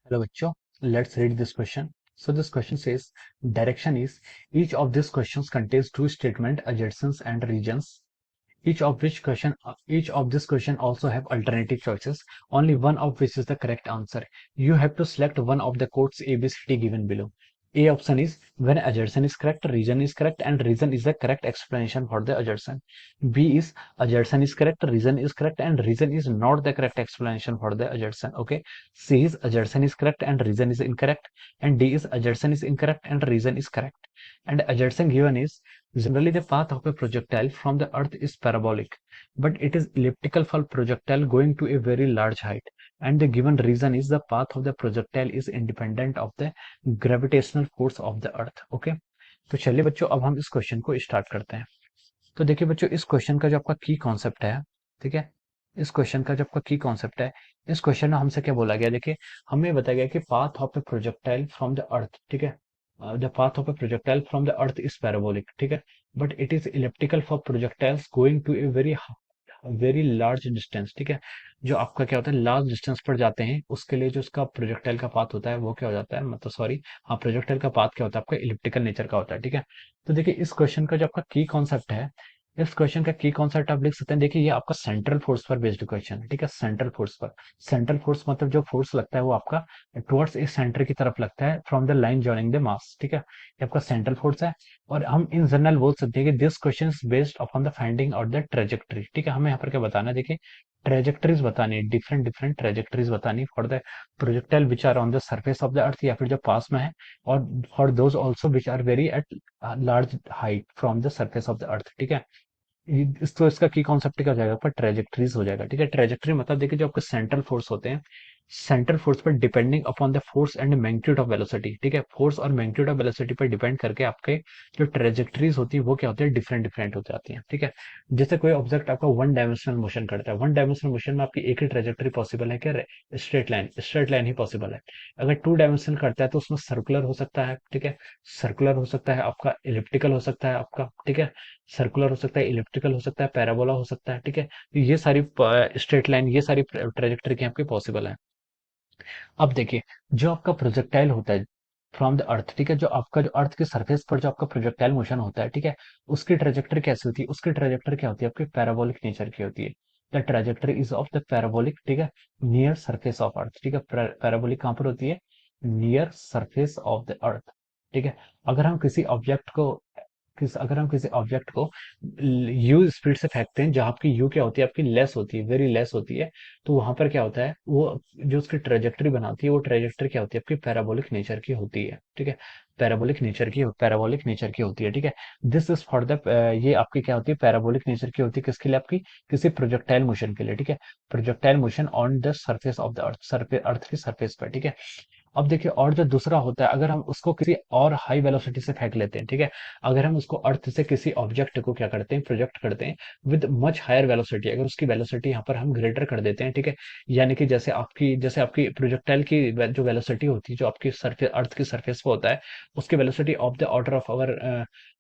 Hello, bachcho. Let's read this question. So this question says direction is each of these questions contains two statement adjacents and regions. Each of this question also have alternative choices. Only one of which is the correct answer. You have to select one of the codes A, B, C, D given below. A option is when adjacent is correct, region is correct, and region is the correct explanation for the adjacent. B is adjacent is correct, region is correct, and region is not the correct explanation for the adjacent. Okay. C is adjacent is correct and region is incorrect, and D is adjacent is incorrect and region is correct. And adjacent given is generally the path of a projectile from the earth is parabolic, but it is elliptical for projectile going to a very large height. And the given reason is the path of the projectile is independent of the gravitational force of the earth. Okay, तो चलिए बच्चों अब हम इस question को start करते हैं। तो देखिए बच्चों, इस क्वेश्चन का जो आपका की कॉन्सेप्ट है, ठीक है, इस क्वेश्चन का जो आपका की कॉन्सेप्ट है, इस क्वेश्चन में हमसे क्या बोला गया, देखिए हमें बताया गया कि path of a projectile from the earth, ठीक है, the path of a projectile from the earth is parabolic, ठीक है, but it is elliptical for projectiles going to a very large distance, ठीक है, जो आपका क्या होता है लार्ज डिस्टेंस पर जाते हैं उसके लिए जो उसका प्रोजेक्टाइल का पाथ होता है वो क्या हो जाता है, मतलब सॉरी, हाँ, प्रोजेक्टाइल का पाथ क्या होता है आपका इलिप्टिकल नेचर का होता है, ठीक है। तो देखिए इस क्वेश्चन का जो आपका की कॉन्सेप्ट है, इस क्वेश्चन का की कॉन्सेप्ट आप लिख सकते हैं। देखिए ये आपका सेंट्रल फोर्स पर बेस्ड क्वेश्चन है, ठीक है, सेंट्रल फोर्स पर। सेंट्रल फोर्स मतलब जो फोर्स लगता है वो आपका टुवर्ड्स इस सेंटर की तरफ लगता है from the line joining the mass, ठीक है, ये आपका सेंट्रल फोर्स है। और हम इन जनरल बोल सकते हैं कि this question is based upon the finding out the trajectory, ठीक है, हमें यहाँ पर क्या बताना है, देखिए ट्रेजेक्टरीज बतानी है, डिफरेंट डिफरेंट ट्रेजेक्टरीज बतानी for the projectile which are on the surface of the earth या फिर जो पास में है, और for those also which are very at large height from the surface of the earth, ठीक है। तो इसका की कॉन्सेप्ट क्या हो जाएगा आपका, ट्रेजेक्टरीज हो जाएगा, ठीक है। ट्रेजेक्टरी मतलब देखिए जो आपके सेंट्रल फोर्स होते हैं, सेंट्रल फोर्स पर depending upon the force and magnitude of velocity, ठीक है, फोर्स और मैग्नीट्यूड ऑफ वेलोसिटी पर डिपेंड करके आपके जो ट्रेजेक्टरीज होती है वो क्या होती है, डिफरेंट डिफरेंट हो जाती है, ठीक है। जैसे कोई ऑब्जेक्ट आपका वन डायमेंशनल मोशन करता है, वन डायमेंशनल मोशन में आपकी एक ही ट्रेजेक्टरी पॉसिबल है क्या, स्ट्रेट लाइन ही पॉसिबल है। अगर टू डायमेंशनल करता है तो उसमें सर्कुलर हो सकता है, ठीक है, सर्कुलर हो सकता है आपका, इलिप्टिकल हो सकता है आपका, ठीक है, सर्कुलर हो सकता है, इलिप्टिकल हो सकता है, पैराबोला हो सकता है, ठीक है। तो ये सारी स्ट्रेट लाइन, ये सारी ट्रेजेक्टरी की आपकी पॉसिबल है। अब देखिए जो आपका प्रोजेक्टाइल होता है फ्रॉम द अर्थ, ठीक है, जो आपका जो अर्थ के सरफेस पर जो आपका प्रोजेक्टाइल मोशन होता है, ठीक है, उसकी ट्रेजेक्टरी कैसी होती है, उसकी ट्रेजेक्टरी क्या होती है आपकी पैराबोलिक नेचर की होती है। The trajectory is of the parabolic, ठीक है, नियर सरफेस ऑफ अर्थ, ठीक है, पैराबोलिक कहां पर होती है, near surface of the earth, ठीक है। अगर हम किसी ऑब्जेक्ट को अगर हम किसी ऑब्जेक्ट को यू स्पीड से फेंकते हैं, जहां आपकी यू क्या होती है, आपकी लेस होती है, वेरी लेस होती है, तो वहां पर क्या होता है, वो जो उसकी ट्रेजेक्टरी बनाती है वो ट्रेजेक्टरी क्या होती है आपकी पैराबोलिक नेचर की होती है, ठीक है, पैराबोलिक नेचर की होती है, ठीक है। दिस इज फॉर द, ये आपकी क्या होती है, पैराबोलिक नेचर की होती है, किसके लिए आपकी, किसी प्रोजेक्टाइल मोशन के लिए, ठीक है, projectile motion on the surface of the अर्थ की सर्फेस पर, ठीक है। अब देखिए और जो दूसरा होता है, अगर हम उसको किसी और हाई वेलोसिटी से फेंक लेते हैं, ठीक है, अगर हम उसको अर्थ से किसी ऑब्जेक्ट को क्या करते हैं, प्रोजेक्ट करते हैं विद मच हायर वेलोसिटी, अगर उसकी वेलोसिटी यहाँ पर हम ग्रेटर कर देते हैं, ठीक है, यानी कि जैसे आपकी प्रोजेक्टाइल की जो वेलोसिटी होती है, जो आपकी सरफेस अर्थ की सरफेस पे होता है, उसकी velocity of the order of our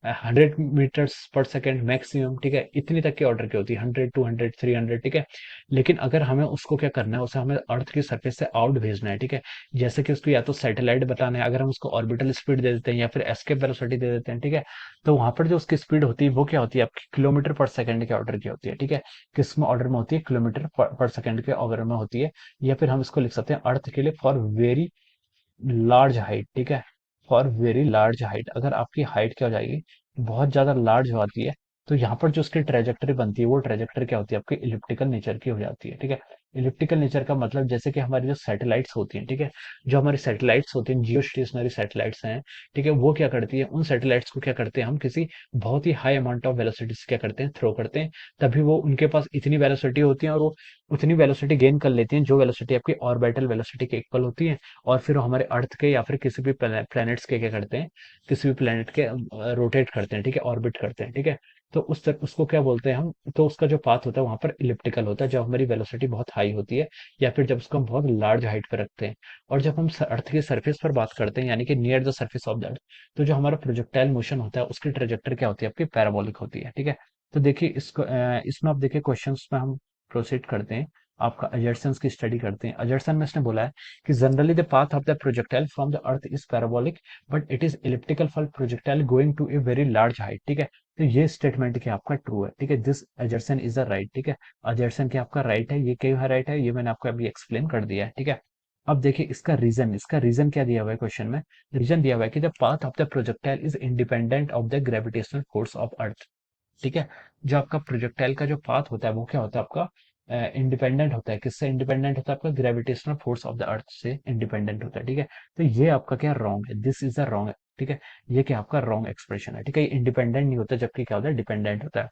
100 meters per second maximum, ठीक है, इतनी तक की ऑर्डर की होती है, 100 200 300, ठीक है। लेकिन अगर हमें उसको क्या करना है, उसे हमें अर्थ की सरफेस से आउट भेजना है, ठीक है, जैसे कि उसको या तो सैटेलाइट बताना है, अगर हम उसको ऑर्बिटल स्पीड दे देते हैं या फिर एस्केप वेलोसिटी दे देते हैं, ठीक है, तो वहां पर जो उसकी स्पीड होती है वो क्या होती है आपकी किलोमीटर पर सेकंड के ऑर्डर की होती है, ठीक है, किस में ऑर्डर में होती है, किलोमीटर पर सेकंड के ऑर्डर में होती है। या फिर हम इसको लिख सकते हैं अर्थ के लिए फॉर वेरी लार्ज हाइट, ठीक है, फॉर वेरी लार्ज हाइट, अगर आपकी हाइट क्या हो जाएगी, बहुत ज्यादा लार्ज हो जाती है, तो यहाँ पर जो उसकी ट्रेजेक्टरी बनती है वो ट्रेजेक्टरी क्या होती है आपकी इलिप्टिकल नेचर की हो जाती है, ठीक है। इलिप्टिकल नेचर का मतलब जैसे कि हमारी जो सैटेलाइट्स होती हैं, ठीक है, जो हमारी सैटेलाइट्स होती हैं, जियो स्टेशनरी सैटेलाइट्स हैं, ठीक है, वो क्या करती है, उन सैटेलाइट्स को क्या करते हैं हम किसी बहुत ही हाई अमाउंट ऑफ वेलोसिटी से क्या करते हैं, थ्रो करते हैं, तभी वो उनके पास इतनी वेलोसिटी होती है और वो उतनी वेलोसिटी गेन कर लेती हैं जो वेलोसिटी आपकी ऑर्बिटल वेलोसिटी के इक्वल होती है। और फिर वो हमारे अर्थ के या फिर किसी भी प्लैनेट्स के क्या करते हैं, किसी भी प्लैनेट के रोटेट करते हैं, ठीक है, ऑर्बिट करते हैं, ठीक है। तो उसको क्या बोलते हैं हम, तो उसका जो पाथ होता है वहां पर इलिप्टिकल होता है जब हमारी वेलोसिटी बहुत हाई होती है, या फिर जब उसको हम बहुत लार्ज हाइट पर रखते हैं। और जब हम अर्थ के सरफेस पर बात करते हैं, यानी कि near the surface of the अर्थ, तो जो हमारा प्रोजेक्टाइल मोशन होता है उसकी ट्रेजेक्टरी क्या होती है आपकी पैराबोलिक होती है, ठीक है। तो देखिए इसको इसमें आप देखिए क्वेश्चंस में हम प्रोसीड करते हैं। आपका अजर्सन्स की स्टडी करते हैं। अजर्सन में इसने बोला है कि generally the path of the projectile from the earth is parabolic but it is elliptical for projectile going to a very large height, ठीक है। तो ये स्टेटमेंट क्या आपका ट्रू है, ठीक है। दिस अजर्सन इज द राइट, ठीक है। अजर्सन क्या आपका राइट है, ये क्यों राइट है, ये मैंने आपको अभी एक्सप्लेन कर दिया है, ठीक है। अब देखिए इसका रीजन क्या दिया हुआ है क्वेश्चन में। रीजन दिया हुआ है कि the path of the projectile is independent of the gravitational force of earth, ठीक है। जो आपका प्रोजेक्टाइल का जो पाथ होता है वो क्या होता है आपका, इंडिपेंडेंट होता है। किससे इंडिपेंडेंट होता है, आपका ग्रेविटेशनल फोर्स ऑफ द अर्थ से इंडिपेंडेंट होता है, ठीक है। तो ये आपका क्या रॉन्ग है, दिस इज अ रॉन्ग है, ठीक है। ये क्या आपका रॉन्ग एक्सप्रेशन है, ठीक है। ये इंडिपेंडेंट नहीं होता, जबकि क्या होता है, डिपेंडेंट होता है।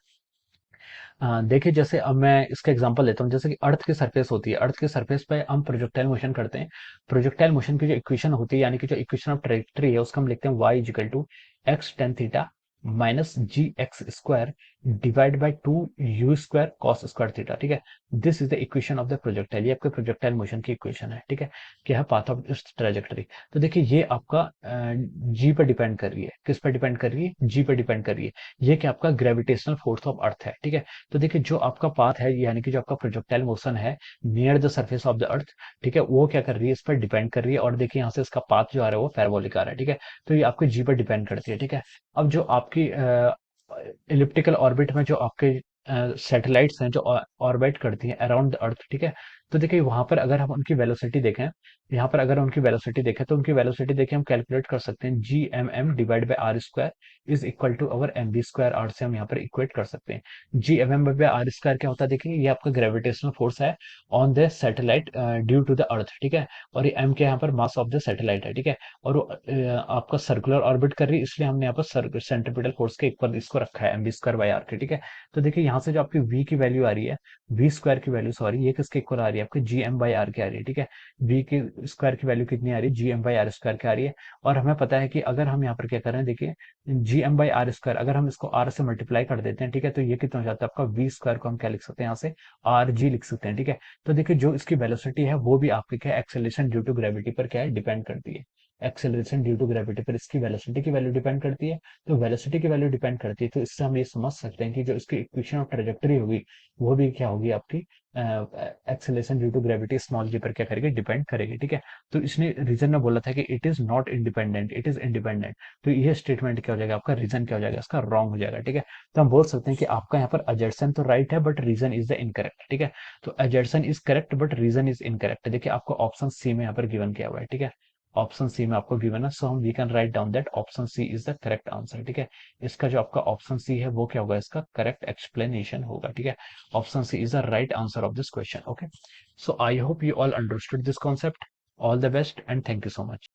देखिए जैसे अब मैं इसका एग्जांपल लेता हूँ, जैसे कि अर्थ की सरफेस होती है, अर्थ के सरफेस पे हम प्रोजेक्टाइल मोशन करते हैं। प्रोजेक्टाइल मोशन की जो इक्वेशन होती है, यानी कि जो इक्वेशन ऑफ ट्रेजेक्टरी है, उसको हम लिखते हैं y is equal to X tan theta minus G X square divide by two U square cos square theta, ठीक है। This is the equation of the projectile, ये आपके प्रोजेक्टाइल मोशन की इक्वेशन है, ठीक है। क्या है, पाथ ऑफ ट्रेजेक्टरी। तो देखिए ये आपका जी पर डिपेंड कर रही है, किस पर डिपेंड कर रही है, जी पर डिपेंड कर रही है। ये क्या आपका ग्रेविटेशनल फोर्स ऑफ अर्थ है, ठीक है। तो देखिए जो आपका पाथ है, यानी कि जो आपका प्रोजेक्टाइल मोशन है near the surface of the earth, ठीक है, वो क्या कर रही है, इस पर डिपेंड कर रही है। और देखिए यहाँ से इसका पाथ जो आ रहा है वो पैराबोलिक आ रहा है, ठीक है। तो ये आपके जी पर डिपेंड करती है, ठीक है। अब जो आपकी इलिप्टिकल ऑर्बिट में जो आपके सैटेलाइट्स हैं जो ऑर्बिट करती हैं अराउंड द अर्थ, ठीक है। तो देखिए वहां पर अगर हम उनकी वेलोसिटी देखें, यहाँ पर अगर उनकी वेलोसिटी देखें, तो उनकी वेलोसिटी देखिए हम कैलकुलेट कर सकते हैं, G M M divide by R square is equal to our M V square R से हम यहाँ पर इक्वेट कर सकते हैं। G M M by R square क्या होता है, देखिए ये आपका ग्रेविटेशनल फोर्स है on the satellite due to the earth, ठीक है। और ये एम के यहाँ पर मास ऑफ द सैटेलाइट है, ठीक है। और वो आपका सर्कुलर ऑर्बिट कर रही है, इसलिए हमने यहाँ पर सेंट्रीपिटल फोर्स के इक्वल इसको रखा है, M V square by R के, ठीक है। तो देखिए यहाँ से जो आपकी v की वैल्यू आ रही है, वी स्क्वायर की वैल्यू सॉरी, ये किसके इक्वल आ रही है, आपके जी एम बाई आर की आ रही है, ठीक है। वी की स्क्वायर की वैल्यू कितनी आ रही है, G M by R square की आ रही है। और हमें पता है कि अगर हम यहाँ पर क्या कर रहे हैं, देखिए G M by R square अगर हम इसको आर से मल्टीप्लाई कर देते हैं, ठीक है, तो ये कितना हो जाता है आपका वी स्क्वायर को हम क्या लिख सकते हैं यहाँ से, आर जी लिख सकते हैं, ठीक है। तो देखिए जो इसकी वेलोसिटी है वो भी आपकी क्या एक्सेलरेशन ड्यू टू ग्रेविटी पर क्या है, डिपेंड करती है। एक्सेलरेशन ड्यू टू ग्रेविटी पर इसकी वेलोसिटी की वैल्यू डिपेंड करती है। तो वेलोसिटी की वैल्यू डिपेंड करती है, तो इससे हम ये समझ सकते हैं कि जो इसकी इक्वेशन ऑफ ट्रेजेक्टरी होगी वो भी क्या होगी आपकी, acceleration due to gravity small g पर क्या करेगी, डिपेंड करेगी, ठीक है। तो इसने रीजन में बोला था कि it is not independent, it is independent. तो ये स्टेटमेंट क्या हो जाएगा आपका, रीजन क्या हो जाएगा इसका, रॉन्ग हो जाएगा, ठीक है। तो हम बोल सकते हैं कि आपका यहाँ पर अजर्सन तो राइट है but reason is the incorrect, ठीक है। तो assertion is correct but reason is incorrect. देखिए आपको ऑप्शन सी में यहाँ पर गिवन किया हुआ है, ठीक है। ऑप्शन सी में आपको गिवन है, सो हम we can write down that option C is the correct answer, ठीक है। इसका जो आपका ऑप्शन सी है वो क्या होगा, इसका करेक्ट एक्सप्लेनेशन होगा, ठीक है। Option C is the right answer of this question, okay. So I hope you all understood this concept. All the best and thank you so much.